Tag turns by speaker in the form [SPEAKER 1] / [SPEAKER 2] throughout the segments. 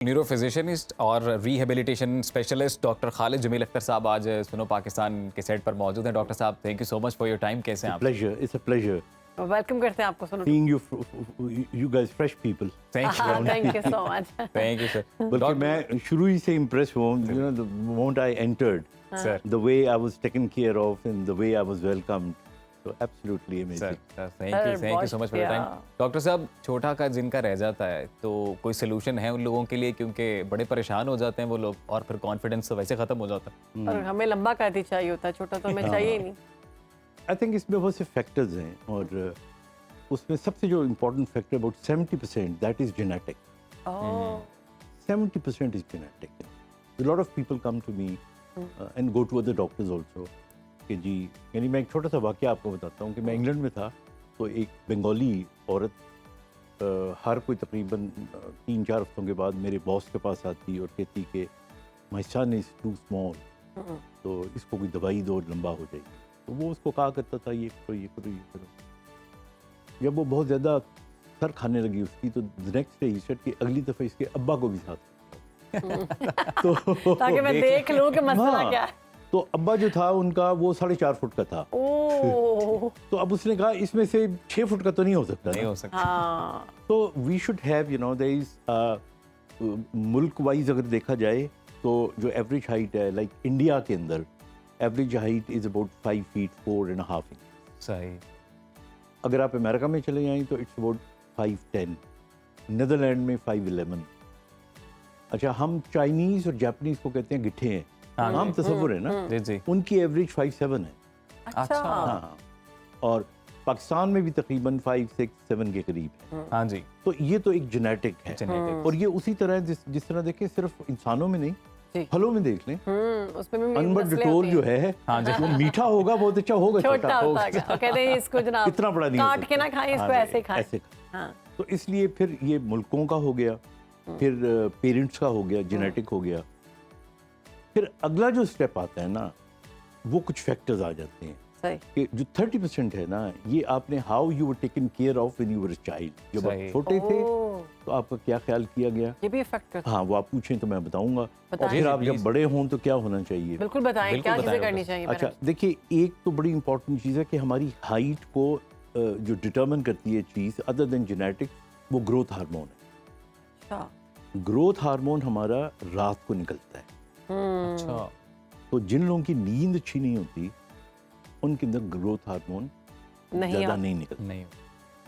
[SPEAKER 1] Neuro physician और rehabilitation specialist doctor Khalid Jameel Akhtar साहब आज सुनो पाकिस्तान के सेट पर मौजूद हैं। डॉक्टर साहब, thank you so much for your time. कैसे हैं आप?
[SPEAKER 2] Pleasure. It's a pleasure
[SPEAKER 3] welcome करते हैं आपको सुनो।
[SPEAKER 2] seeing you. You guys, fresh people.
[SPEAKER 1] Thank you
[SPEAKER 3] thank you so much.
[SPEAKER 1] Thank you sir.
[SPEAKER 2] बल्कि मैं शुरू ही से impressed हुआ हूँ. You know, the moment I entered,
[SPEAKER 1] sir
[SPEAKER 2] the way I was taken care of and the way I was welcomed. So absolutely amazing.
[SPEAKER 1] Sir thank you so much for your time. Doctor साहब, छोटा का जिनका रह जाता है तो कोई solution है उन लोगों के लिए, क्योंकि बड़े परेशान हो जाते हैं वो लोग और फिर कॉन्फिडेंस तो वैसे खत्म हो जाता है।
[SPEAKER 3] और हमें लंबा काट ही चाहिए होता है, छोटा तो हमें चाहिए ही नहीं।
[SPEAKER 2] I think इसमें बहुत से factors हैं और उसमें सबसे जो important factor about 70% that is genetic.
[SPEAKER 3] Oh
[SPEAKER 2] 70% is genetic. A lot of people come to me and go to other doctors also. कि जी, यानी मैं एक छोटा सा वाक़या आपको बताता हूँ कि मैं इंग्लैंड में था तो एक बंगाली औरत हर कोई तकरीबन 3-4 हफ्तों के बाद मेरे बॉस के पास आती और कहती कि my son is too small, तो इसको कोई दवाई दो और लंबा हो जाएगी। तो वो उसको कहा करता था ये करो ये करो ये करो। जब वो बहुत ज़्यादा सर खाने लगी उसकी तो नेक्स्ट डे ही सेड कि अगली दफ़ा इसके अब्बा को भी साथ तो
[SPEAKER 3] ताकि मैं देख लूं कि मसला
[SPEAKER 2] हाँ,
[SPEAKER 3] क्या है।
[SPEAKER 2] तो अब्बा जो था उनका वो 4.5 फुट का था।
[SPEAKER 3] ओह
[SPEAKER 2] तो अब उसने कहा इसमें से 6 फुट का तो नहीं हो सकता
[SPEAKER 1] नहीं
[SPEAKER 2] ना।
[SPEAKER 1] हो सकता।
[SPEAKER 3] हाँ
[SPEAKER 2] तो we should have, you know, there is मुल्क वाइज अगर देखा जाए तो जो एवरेज हाइट है, लाइक इंडिया के अंदर average height is about 5 feet 4.5 inch.
[SPEAKER 1] सही।
[SPEAKER 2] अगर आप अमेरिका में चले जाएं तो इट्स अबाउट 5'10", नीदरलैंड में 5'11". अच्छा, हम चाइनीज और जापानीज को कहते हैं गिट्ठे हैं, आम तस्वुर है ना,
[SPEAKER 1] जी जी।
[SPEAKER 2] उनकी एवरेज 5'7" है।
[SPEAKER 3] अच्छा
[SPEAKER 2] हाँ, और पाकिस्तान में भी तकरीबन 5, 6, 7 के करीब है।
[SPEAKER 1] हाँ जी।
[SPEAKER 2] तो ये तो एक जेनेटिक है
[SPEAKER 1] Genetic।
[SPEAKER 2] और ये उसी तरह है जिस तरह देखें, सिर्फ इंसानों में नहीं,
[SPEAKER 3] जी।
[SPEAKER 2] फलों में देख लें।
[SPEAKER 3] उसमें भी
[SPEAKER 2] अनबर
[SPEAKER 3] मसले
[SPEAKER 2] डिटोर
[SPEAKER 3] होते
[SPEAKER 2] जो
[SPEAKER 3] हैं।
[SPEAKER 2] है
[SPEAKER 1] हाँ जी।
[SPEAKER 2] वो मीठा होगा, बहुत अच्छा होगा,
[SPEAKER 3] छोटा होता है और कहते हैं इसको जनाब
[SPEAKER 2] इतना बड़ा नहीं हो
[SPEAKER 3] काट के
[SPEAKER 2] सकता।
[SPEAKER 3] ना खाएं, इसको
[SPEAKER 2] हाँ,
[SPEAKER 3] ऐसे खाएं।
[SPEAKER 2] ऐसे खाएं।
[SPEAKER 3] हाँ
[SPEAKER 2] तो इसलिए फिर ये मुल्कों का हो गया, फिर पेरेंट्स का हो गया, जेनेटिक हो गया। फिर अगला जो स्टेप आता है ना, वो कुछ फैक्टर्स आ जाते हैं
[SPEAKER 3] सही।
[SPEAKER 2] कि जो 30% है ना, ये आपने how you were taken care of when you were child. जब आप
[SPEAKER 1] सही।
[SPEAKER 2] छोटे थे
[SPEAKER 3] ओह,
[SPEAKER 2] तो आपका क्या ख्याल किया गया,
[SPEAKER 3] ये भी इफेक्ट करता है।
[SPEAKER 2] हाँ वो आप पूछें तो मैं बताऊंगा। और
[SPEAKER 3] बताएं।
[SPEAKER 2] फिर
[SPEAKER 1] जी,
[SPEAKER 2] आप जब
[SPEAKER 1] please।
[SPEAKER 2] बड़े हों तो क्या होना चाहिए।
[SPEAKER 3] बिल्कुल बताएं
[SPEAKER 1] बिल्कुल
[SPEAKER 3] क्या चीजें
[SPEAKER 1] बताएं
[SPEAKER 3] करनी
[SPEAKER 1] डॉक्टर।
[SPEAKER 3] चाहिए।
[SPEAKER 2] अच्छा देखिए, एक तो बड़ी इंपॉर्टेंट चीज़ है कि हमारी हाइट को जो डिटर्मिन करती है चीज़ अदर देन जेनेटिक, वो ग्रोथ हार्मोन है।
[SPEAKER 3] अच्छा
[SPEAKER 2] ग्रोथ हार्मोन हमारा रात को निकलता है।
[SPEAKER 1] अच्छा।
[SPEAKER 2] तो जिन लोगों की नींद अच्छी नहीं होती उनके अंदर ग्रोथ हार्मोन
[SPEAKER 3] नहीं
[SPEAKER 2] ज़्यादा
[SPEAKER 3] आता।
[SPEAKER 2] नहीं निकलता,
[SPEAKER 1] नहीं।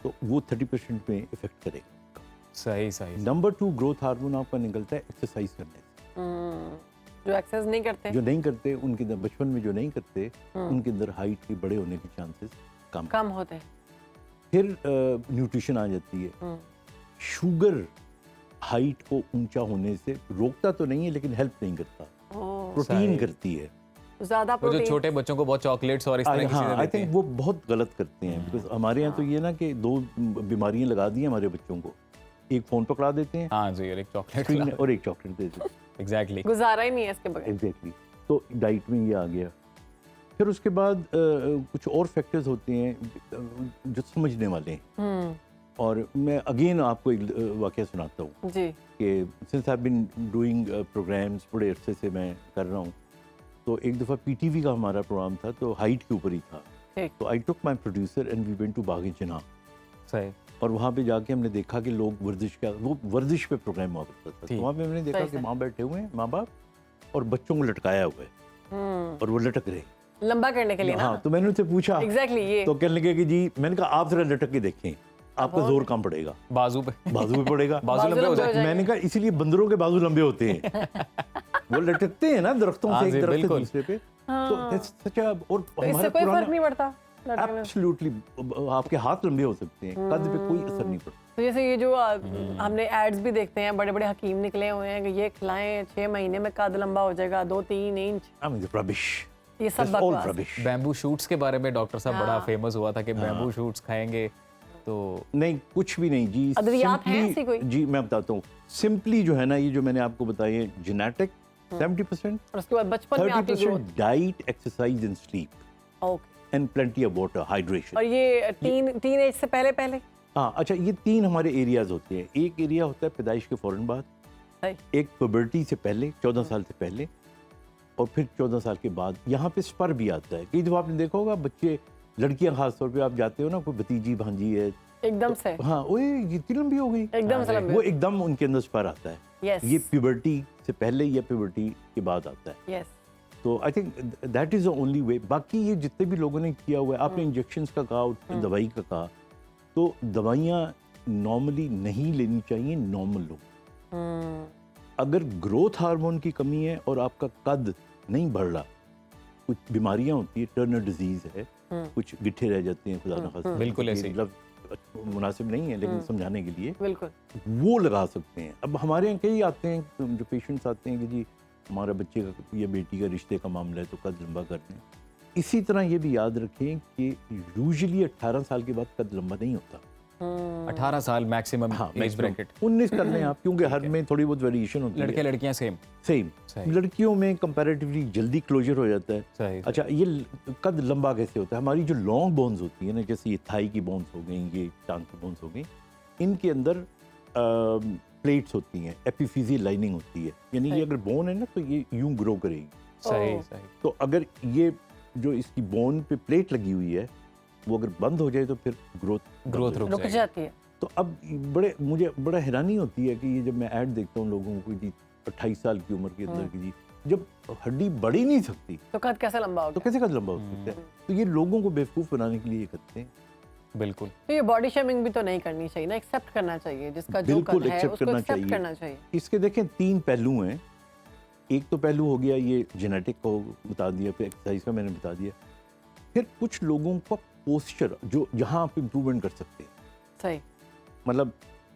[SPEAKER 2] तो वो 30% में इफेक्ट करेगा।
[SPEAKER 1] सही सही।
[SPEAKER 2] नंबर 2 ग्रोथ हार्मोन आपका निकलता है एक्सरसाइज करने से।
[SPEAKER 3] जो एक्सरसाइज नहीं करते।
[SPEAKER 2] जो नहीं करते उनके अंदर, बचपन में जो नहीं करते उनके अंदर हाइट के बड़े होने के चांसेस कम।
[SPEAKER 3] कम होते हैं।
[SPEAKER 2] फिर न्यूट्रिशन आ जाती है। शुगर हाइट को ऊंचा होने से रोकता तो नहीं है लेकिन हेल्प नहीं करता,
[SPEAKER 3] ओह,
[SPEAKER 2] प्रोटीन
[SPEAKER 1] सही।
[SPEAKER 2] करती है।
[SPEAKER 3] ज्यादा
[SPEAKER 1] वो जो
[SPEAKER 3] प्रोटीन।
[SPEAKER 1] छोटे बच्चों को बहुत चॉकलेट्स और इस तरह की
[SPEAKER 2] हाँ,
[SPEAKER 1] चीजें
[SPEAKER 2] आई
[SPEAKER 1] देते
[SPEAKER 2] थिंक
[SPEAKER 1] हैं।
[SPEAKER 2] वो बहुत गलत करते हैं, बिकॉज हमारे यहाँ तो ये ना कि 2 बीमारियां लगा दी हैं हमारे बच्चों को। एक फोन पकड़ा देते हैं
[SPEAKER 1] हाँ जी, और एक
[SPEAKER 2] स्क्रीन
[SPEAKER 1] चॉकलेट।
[SPEAKER 2] और एक चॉकलेट दे देते हैं।
[SPEAKER 1] एग्जैक्टली।
[SPEAKER 3] गुजारा ही नहीं है इसके बगैर।
[SPEAKER 2] एग्जैक्टली। तो डाइट में ये आ गया। फिर उसके बाद कुछ और फैक्टर्स होते हैं जो समझने वाले हैं। और मैं अगेन आपको एक वाकया सुनाता हूँ
[SPEAKER 3] जी
[SPEAKER 2] कि since I been doing programs, बड़े अरसे से मैं कर रहा हूँ। तो एक दफ़ा पीटीवी का हमारा प्रोग्राम था तो हाइट के ऊपर ही था।
[SPEAKER 3] ठीक।
[SPEAKER 2] तो I took my producer and we went to Bagh Jinnah,
[SPEAKER 1] सही।
[SPEAKER 2] और वहाँ पे जाके हमने देखा कि लोग वर्जिश का, वो वर्जिश पे प्रोग्राम हुआ करता था। तो
[SPEAKER 1] ठीक।
[SPEAKER 2] वहाँ पे हमने देखा
[SPEAKER 3] सही,
[SPEAKER 2] कि
[SPEAKER 3] सही।
[SPEAKER 2] माँ बैठे हुए हैं, माँ बाप, और बच्चों को लटकाया हुआ है और वो लटक रहे।
[SPEAKER 3] लंबा करने के लिए ना।
[SPEAKER 2] हाँ, तो मैंने उनसे पूछा
[SPEAKER 3] एग्जैक्टली ये।
[SPEAKER 2] तो कहने लगे कि जी, मैंने कहा आप जरा लटक के देखें, आपका
[SPEAKER 3] बहुत-
[SPEAKER 2] जोर कम पड़ेगा,
[SPEAKER 1] बाजू पे।
[SPEAKER 2] बाजू पे पड़ेगा।
[SPEAKER 1] बाजू लंबे हो जाए।
[SPEAKER 2] मैंने कहा इसीलिए बंदरों के बाजू लंबे होते हैं। वो लटकते हैं ना दरख्तों
[SPEAKER 1] हाँ
[SPEAKER 2] से एक
[SPEAKER 1] जी,
[SPEAKER 2] दरख्त से
[SPEAKER 1] बिल्कुल।
[SPEAKER 2] दूसरे पे। तो that's such a- और
[SPEAKER 3] तो इससे कोई फर्क नहीं पड़ता लड़के में?
[SPEAKER 2] एब्सोल्युटली आपके हाथ लंबे हो सकते हैं, कद पे कोई असर नहीं पड़ता।
[SPEAKER 3] तो जैसे ये जो हमने एड्स भी देखते हैं, बड़े बड़े हकीम निकले हुए हैं कि ये खिलाएं 6 महीने में कद लंबा हो जाएगा 2-3 इंच।
[SPEAKER 2] I mean, rubbish.
[SPEAKER 3] ये सब
[SPEAKER 2] That's all
[SPEAKER 3] बकवास है।
[SPEAKER 2] rubbish.
[SPEAKER 1] बैम्बू शूट्स के बारे में डॉक्टर साहब बड़ा
[SPEAKER 3] हाँ।
[SPEAKER 1] फेमस हुआ था कि बैम्बू शूट्स खाएंगे तो
[SPEAKER 2] नहीं, कुछ भी नहीं जी।
[SPEAKER 3] अद्वियात हैं
[SPEAKER 2] Simply-
[SPEAKER 3] ऐसी कोई?
[SPEAKER 2] जी मैं बताता हूँ। सिंपली जो है ना, ये जो मैंने आपको बताई है, जेनेटिक 70%,
[SPEAKER 3] और उसके बाद बचपन में आपकी
[SPEAKER 2] 30% diet, exercise and sleep
[SPEAKER 3] growth. Okay.
[SPEAKER 2] And plenty of water, hydration.
[SPEAKER 3] और ये टीन एज से पहले पहले
[SPEAKER 2] हाँ, अच्छा, ये 3 हमारे एरियाज होते हैं। एक एरिया होता है पैदाइश के फौरन बाद,
[SPEAKER 3] सही।
[SPEAKER 2] एक प्यूबर्टी से पहले 14 साल से पहले और फिर 14 साल के बाद यहाँ पे स्पर भी आता है। कई दफा आपने देखा होगा बच्चे, लड़कियां खास तौर पे, आप जाते हो ना, कोई भतीजी भांजी है,
[SPEAKER 3] एकदम से
[SPEAKER 2] हाँ ओए ये इतनी लंबी हो गई,
[SPEAKER 3] एकदम से लंबी।
[SPEAKER 2] वो एकदम उनके अंदर स्पर आता है।
[SPEAKER 3] यस
[SPEAKER 2] ये प्यूबर्टी से पहले या प्यूबर्टी के बाद आता है।
[SPEAKER 3] यस
[SPEAKER 2] तो I think that is the only way. बाकी ये जितने भी लोगों ने किया हुआ है, आपने इंजेक्शंस का कहा, दवाई का कहा, तो दवाइयाँ नॉर्मली नहीं लेनी चाहिए नॉर्मल लोग। अगर ग्रोथ हार्मोन की कमी है और आपका कद नहीं बढ़ रहा, कुछ बीमारियां होती है, टर्नर डिजीज है, कुछ गिट्ठे रह जाते हैं, खुदा ना खास्ता,
[SPEAKER 1] बिल्कुल ऐसे ही।
[SPEAKER 2] लफ्ज़ मुनासिब नहीं है लेकिन समझाने के लिए
[SPEAKER 3] बिल्कुल।
[SPEAKER 2] वो लगा सकते हैं। अब हमारे यहाँ कई आते हैं जो पेशेंट्स आते हैं कि जी हमारा बच्चे का या बेटी का रिश्ते का मामला है तो कद लंबा कर दें। इसी तरह ये भी याद रखें कि यूजुअली 18 साल के बाद कद लंबा नहीं होता।
[SPEAKER 1] 18 साल मैक्सिमम
[SPEAKER 2] हाँ,
[SPEAKER 1] एज ब्रैकेट।
[SPEAKER 2] 19 कर लें आप, क्योंकि हर में थोड़ी बहुत वेरिएशन होती है।
[SPEAKER 1] लड़के लड़कियां सेम।
[SPEAKER 2] सेम
[SPEAKER 1] सही।
[SPEAKER 2] लड़कियों में कंपैरेटिवली जल्दी क्लोजर हो जाता है।
[SPEAKER 1] सही।
[SPEAKER 2] अच्छा, ये कद लंबा कैसे होता है? हमारी जो लॉन्ग बोन्स होती है ना, जैसे ये थाई की बोन्स हो गई, ये टांग की बोन्स हो गई, इनके अंदर प्लेट्स होती हैं, एपिफिजियल लाइनिंग होती है, यानी ये अगर बोन है ना तो ये यूं ग्रो करेगी।
[SPEAKER 1] सही सही।
[SPEAKER 2] तो अगर ये जो इसकी बोन पे प्लेट लगी हुई है वो अगर बंद हो जाए तो फिर ग्रोथ
[SPEAKER 1] रुक
[SPEAKER 3] रुक जाती है।
[SPEAKER 2] तो अब मुझे बड़ा हैरानी होती है कि ये जब मैं ऐड देखता हूँ लोगों को जी 28 साल की उम्र के अंदर की जी, जब हड्डी बढ़ ही नहीं सकती
[SPEAKER 3] तो कद कैसे लंबा
[SPEAKER 2] तो
[SPEAKER 3] होगा?
[SPEAKER 2] कैसे कद लंबा हो सकता है? तो ये लोगों को बेवकूफ़ बनाने के लिए ये करते हैं।
[SPEAKER 1] बिल्कुल।
[SPEAKER 3] तो ये बॉडी शेमिंग भी तो नहीं करनी चाहिए ना, एक्सेप्ट करना चाहिए जिसका जो
[SPEAKER 2] बिल्कुल
[SPEAKER 3] कद है
[SPEAKER 2] एक्सेप्ट
[SPEAKER 3] उसको
[SPEAKER 2] करना
[SPEAKER 3] एक्सेप्ट
[SPEAKER 2] चाहिए।
[SPEAKER 3] करना चाहिए।
[SPEAKER 2] इसके देखें 3 पहलू हैं। एक तो पहलू हो गया ये जेनेटिक को बता दिया, फिर एक्सरसाइज का मैंने बता दिया, फिर कुछ लोगों का पोस्चर जो जहाँ आप इम्प्रूवमेंट कर सकते हैं।
[SPEAKER 3] सही।
[SPEAKER 2] मतलब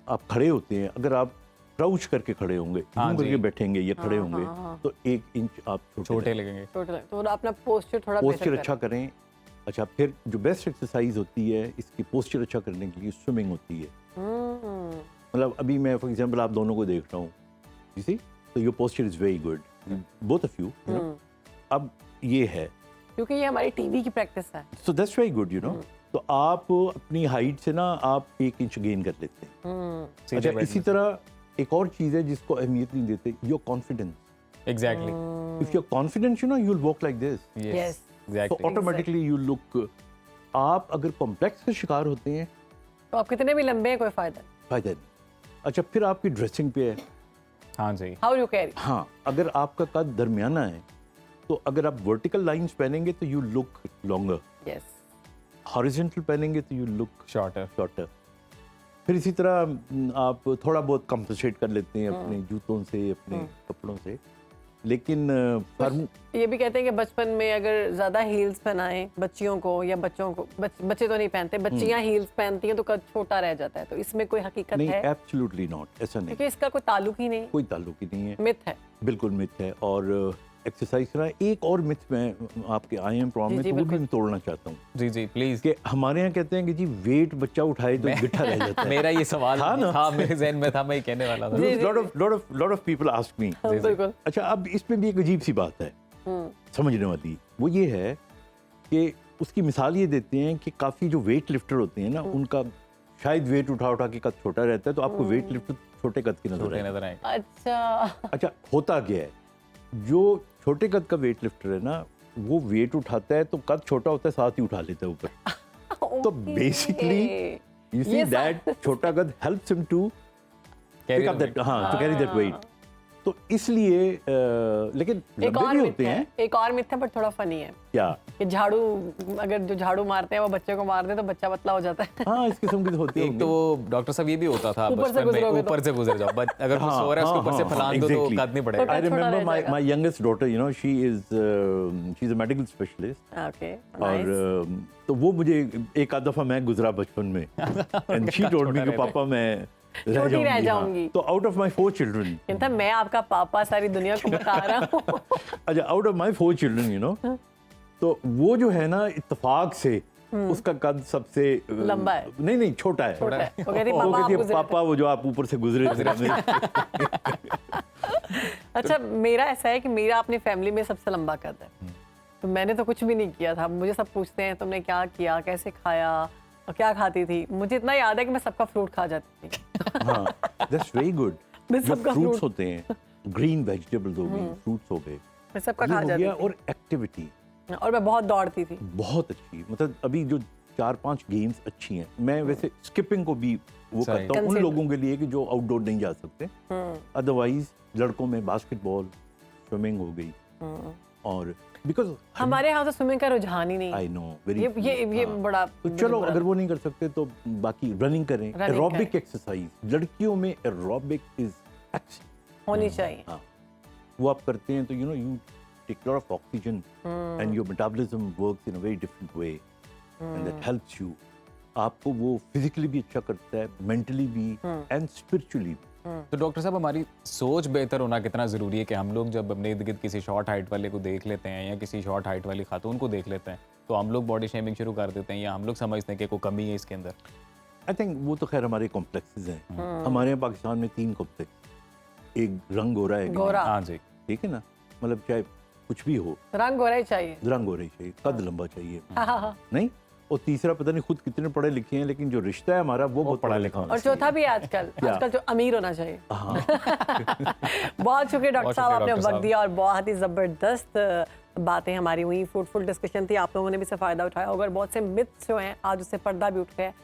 [SPEAKER 2] आप खड़े होते हैं, अगर आप क्राउच करके खड़े होंगे,
[SPEAKER 1] हाँ
[SPEAKER 2] यूं करके
[SPEAKER 1] जी।
[SPEAKER 2] बैठेंगे या खड़े होंगे तो 1 इंच आप
[SPEAKER 1] छोटे लगेंगे।
[SPEAKER 3] तो अपना पोस्चर थोड़ा
[SPEAKER 2] पोस्चर
[SPEAKER 3] बेहतर
[SPEAKER 2] अच्छा करें। अच्छा, फिर जो बेस्ट एक्सरसाइज होती है इसकी पोस्चर अच्छा करने के लिए स्विमिंग होती है।
[SPEAKER 3] करें।
[SPEAKER 2] मतलब अभी मैं फॉर एग्जांपल आप दोनों को देख रहा हूँ, यू सी, तो your posture is very good, both of you know. अब ये है,
[SPEAKER 3] क्योंकि ये हमारी टीवी की प्रैक्टिस है।
[SPEAKER 2] So that's very good, you know. तो आप अपनी हाइट से ना आप 1 इंच गेन कर लेते हैं। अच्छा, इसी तरह एक और चीज़ है जिसको अहमियत नहीं देते, your confidence.
[SPEAKER 1] Exactly.
[SPEAKER 2] If your confidence, you know, you will walk like this,
[SPEAKER 3] yes.
[SPEAKER 2] तो
[SPEAKER 1] एग्जैक्टली।
[SPEAKER 2] Automatically you look. आप अगर कॉम्प्लेक्स का शिकार होते हैं,
[SPEAKER 3] तो आप कितने भी लंबे हैं कोई फायदा नहीं।
[SPEAKER 2] फायदा नहीं। अच्छा, फिर आपकी ड्रेसिंग पे है।
[SPEAKER 1] हाँ जी।
[SPEAKER 3] How you carry.
[SPEAKER 2] हाँ, अगर आपका कद दरमियाना है तो अगर आप वर्टिकल लाइंस पहनेंगे तो you look longer,
[SPEAKER 3] yes.
[SPEAKER 2] Horizontal पहनेंगे तो यू लुक
[SPEAKER 1] शॉर्टर।
[SPEAKER 2] शॉर्टर। फिर इसी तरह आप थोड़ा बहुत कंपनसेट कर लेते हैं अपने जूतों से, अपने कपड़ों से, लेकिन
[SPEAKER 3] ये भी कहते हैं कि बचपन में अगर ज्यादा हील्स पहनाएं बच्चियों को या बच्चों को, बच्चे तो नहीं पहनते, बच्चियां हील्स पहनती हैं तो कद छोटा रह जाता है, तो इसमें कोई हकीकत
[SPEAKER 2] नहीं,
[SPEAKER 3] है?
[SPEAKER 2] एब्सोल्युटली नॉट, ऐसा नहीं,
[SPEAKER 3] क्योंकि इसका कोई ताल्लुक ही नहीं,
[SPEAKER 2] कोई ताल्लुक ही नहीं है,
[SPEAKER 3] मिथ है।
[SPEAKER 2] बिल्कुल मिथ है। और एक्सरसाइज करना, एक और मिथ मैं आपके आई एम प्रॉब्लम में तो वो भी मैं तोड़ना चाहता हूँ
[SPEAKER 1] जी जी प्लीज।
[SPEAKER 2] कि हमारे यहाँ कहते हैं कि जी वेट बच्चा उठाए तो गिट्ठा रह जाता है।
[SPEAKER 1] मेरा ये सवाल
[SPEAKER 2] था ना?
[SPEAKER 1] था मेरे जहन में था, मैं ये कहने वाला था।
[SPEAKER 2] lot of people ask me।
[SPEAKER 3] बिल्कुल।
[SPEAKER 2] अच्छा, अब इसमें भी एक अजीब सी बात है समझने वाली, वो ये है कि उसकी मिसाल ये देते हैं कि काफ़ी जो वेट लिफ्टर होते हैं ना, उनका शायद वेट उठा उठा के कद छोटा रहता है, तो आपको वेट लिफ्टर छोटे कद की नजर आए।
[SPEAKER 1] नजर आए।
[SPEAKER 3] अच्छा।
[SPEAKER 2] अच्छा, होता क्या है, जो छोटे कद का वेट लिफ्टर है ना, वो वेट उठाता है तो कद छोटा होता है, साथ ही उठा लेता है ऊपर। तो बेसिकली यू सी दैट छोटा कद helps him to pick up that, to carry that weight. तो इसलिए लेकिन
[SPEAKER 3] एक
[SPEAKER 2] लंबे
[SPEAKER 3] और
[SPEAKER 2] भी
[SPEAKER 3] मिथ
[SPEAKER 2] होते
[SPEAKER 3] है,
[SPEAKER 2] हैं।
[SPEAKER 3] एक और मिथ है पर थोड़ा फनी है
[SPEAKER 2] क्या?
[SPEAKER 3] कि झाड़ू, अगर जो झाड़ू मारते हैं वो बच्चे को मार दे तो बच्चा पतला हो जाता है।
[SPEAKER 2] हाँ, इस किस्म की तो होती है।
[SPEAKER 1] एक तो डॉक्टर साहब ये भी होता था
[SPEAKER 3] ऊपर से
[SPEAKER 1] बचपन में,
[SPEAKER 3] गुजरोगे तो।
[SPEAKER 1] ऊपर से गुजर जाओ, बट अगर कुछ सो रहा है उसके ऊपर से फलांग दो तो कद नहीं बढ़ेगा।
[SPEAKER 2] I
[SPEAKER 3] छोटा
[SPEAKER 2] remember
[SPEAKER 3] रह जाएगा।
[SPEAKER 2] my youngest daughter, you know, she's a medical specialist।
[SPEAKER 3] Okay,
[SPEAKER 2] और तो वो मुझे एक आध दफा मैं गुजरा बचपन में, and she told me कि पापा मैं
[SPEAKER 3] छोटी रह जाऊंगी।
[SPEAKER 2] हाँ। तो आउट ऑफ माय 4 चिल्ड्रन,
[SPEAKER 3] कहता मैं आपका पापा सारी दुनिया को बता रहा हूँ।
[SPEAKER 2] अच्छा, out of my 4 children, you know, तो वो जो है ना, इत्तेफाक से उसका कद सबसे
[SPEAKER 3] लंबा है।
[SPEAKER 2] नहीं छोटा है।
[SPEAKER 3] छोटा है। वो कहती
[SPEAKER 2] वो
[SPEAKER 3] पापा आप
[SPEAKER 2] कहती है,
[SPEAKER 3] गुजरे
[SPEAKER 2] पापा वो जो आप ऊपर से गुजरे थे।
[SPEAKER 3] अच्छा, मेरा ऐसा है कि मेरा अपनी फैमिली में सबसे लंबा कद है, तो मैंने तो कुछ भी नहीं किया था। मुझे सब पूछते हैं तुमने क्या किया, कैसे खाया और क्या खाती थी। मुझे इतना याद है कि मैं सबका फ्रूट खा जाती थी।
[SPEAKER 2] हाँ, दैट्स वेरी गुड।
[SPEAKER 3] मैं
[SPEAKER 2] जो
[SPEAKER 3] सबका
[SPEAKER 2] फ्रूट्स
[SPEAKER 3] fruit-
[SPEAKER 2] होते हैं, ग्रीन वेजिटेबल्स हो गई, फ्रूट्स हो गए,
[SPEAKER 3] मैं सबका
[SPEAKER 2] ये
[SPEAKER 3] खा
[SPEAKER 2] हो
[SPEAKER 3] जाती
[SPEAKER 2] गया।
[SPEAKER 3] थी
[SPEAKER 2] और एक्टिविटी
[SPEAKER 3] और मैं बहुत दौड़ती थी।
[SPEAKER 2] बहुत अच्छी, मतलब अभी जो 4-5 गेम्स अच्छी हैं। मैं वैसे स्किपिंग को भी वो
[SPEAKER 1] सही।
[SPEAKER 2] करता हूँ उन
[SPEAKER 3] Consider-
[SPEAKER 2] लोगों के लिए कि जो आउटडोर नहीं जा सकते। अदरवाइज लड़कों में बास्केटबॉल, स्विमिंग हो गई, और बिकॉज
[SPEAKER 3] हमारे यहाँ तो स्विमिंग का रुझान ही नहीं है।
[SPEAKER 2] आई नो वेरी
[SPEAKER 3] ये बड़ा
[SPEAKER 2] तो चलो अगर वो नहीं कर सकते तो बाकी रनिंग करें,
[SPEAKER 3] Running
[SPEAKER 2] एरोबिक
[SPEAKER 3] करें।
[SPEAKER 2] एक्सरसाइज। लड़कियों में एरोबिक इज एक्सेलेंट,
[SPEAKER 3] होनी चाहिए।
[SPEAKER 2] हाँ, वो आप करते हैं तो you know you take lot of oxygen and your metabolism works in a very different way and that helps you. आपको वो फिजिकली भी अच्छा करता है, मेंटली भी एंड स्पिरिचुअली भी।
[SPEAKER 1] तो डॉक्टर साहब, हमारी सोच बेहतर होना कितना ज़रूरी है कि हम लोग जब अपने इर्द गिर्द किसी शॉर्ट हाइट वाले को देख लेते हैं या किसी शॉर्ट हाइट वाली खातून को देख लेते हैं तो हम लोग बॉडी शेमिंग शुरू कर देते हैं या हम लोग समझते हैं कि कोई कमी है इसके अंदर?
[SPEAKER 2] आई थिंक वो तो खैर हमारे कॉम्प्लेक्सेस हैं। हमारे यहाँ पाकिस्तान में 3 कॉम्प्लेक्स, एक रंग गोरा है,
[SPEAKER 3] गोरा।
[SPEAKER 1] हाँ जी।
[SPEAKER 2] ठीक है ना, मतलब चाहे कुछ भी हो,
[SPEAKER 3] रंग गोरा ही चाहिए।
[SPEAKER 2] रंग गोरा ही चाहिए, कद लंबा चाहिए,
[SPEAKER 3] हाँ।
[SPEAKER 2] नहीं। और तीसरा पता नहीं खुद कितने पढ़े लिखे हैं, लेकिन जो रिश्ता है हमारा वो बहुत पढ़ा लिखा होना
[SPEAKER 3] और चौथा भी आजकल जो अमीर होना चाहिए।
[SPEAKER 2] हाँ।
[SPEAKER 3] बहुत शुक्रिया डॉक्टर साहब, आपने
[SPEAKER 1] डॉक्टर
[SPEAKER 3] वक्त
[SPEAKER 1] साहब।
[SPEAKER 3] दिया और बहुत ही ज़बरदस्त बातें हमारी हुई, फ्रूटफुल डिस्कशन थी। आप लोगों ने भी इससे फ़ायदा उठाया होगा और बहुत से मिथ्स जो हैं आज उससे पर्दा भी उठ गया है।